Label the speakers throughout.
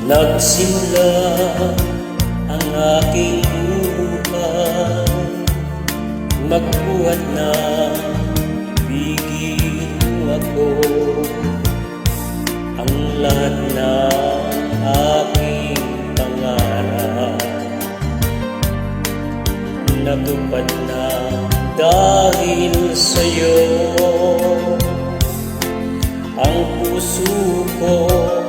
Speaker 1: Nagsimula ang aking buhay, magbuhat na bigin mo ako. Ang lahat ng aking pangarap natupad na dahil sa'yo. Ang puso ko'y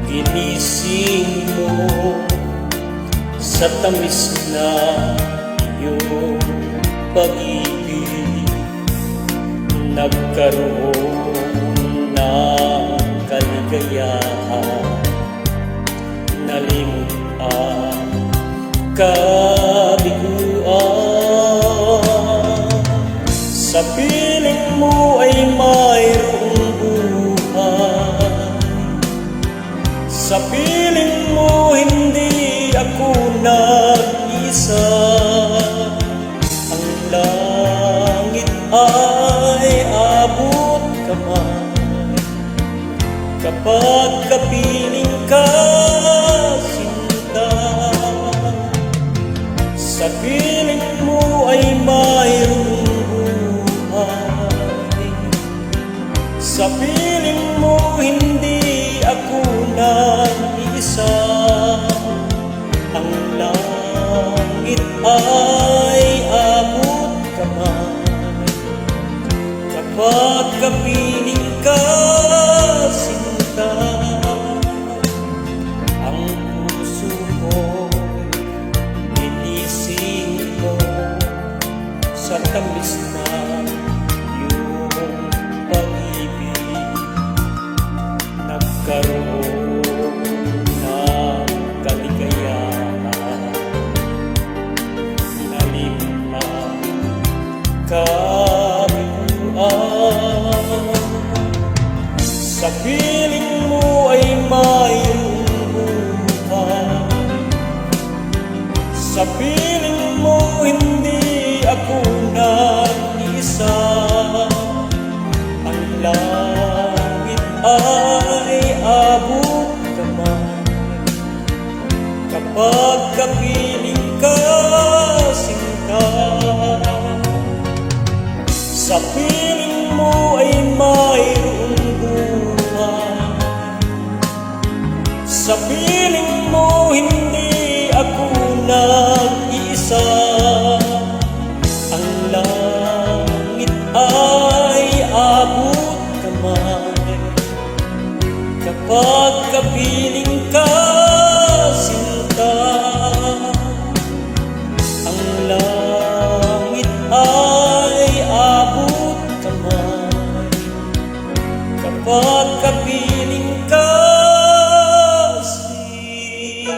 Speaker 1: ginising mo sa tamis na iyong pag-ibig. Nagkaroon ng kaligayahan, nalimot ang kabiguan. Sa piling mo ay mayroong buhay, sa piling mo hindi ako nag-isa. Ang langit ay abot kamay kapag kapiling ka, sinta. Sa piling mo ay mayroong buhay, sa piling mo hindi ako nag-isa. Ang langit ay abot kamay kapag kapiling ka, sinta. Ang puso ko'y ginising mo sa tamis na iyong pag-ibig. Nagkaroon ng kaligayahan, nalimot ang kabiguan. Sa piling mo ay mayroong buhay, sa piling mo hindi ako nag-isa. Ang langit ay abot kamay kapag kapiling ka, sinta. Sa piling mo ay mayroong buhay, sa piling mo hindi ako nag-isa. Ang langit ay abot kamay kapag kapiling ka, sinta. Ang langit ay abot kamay kapag kapiling ka, sinta.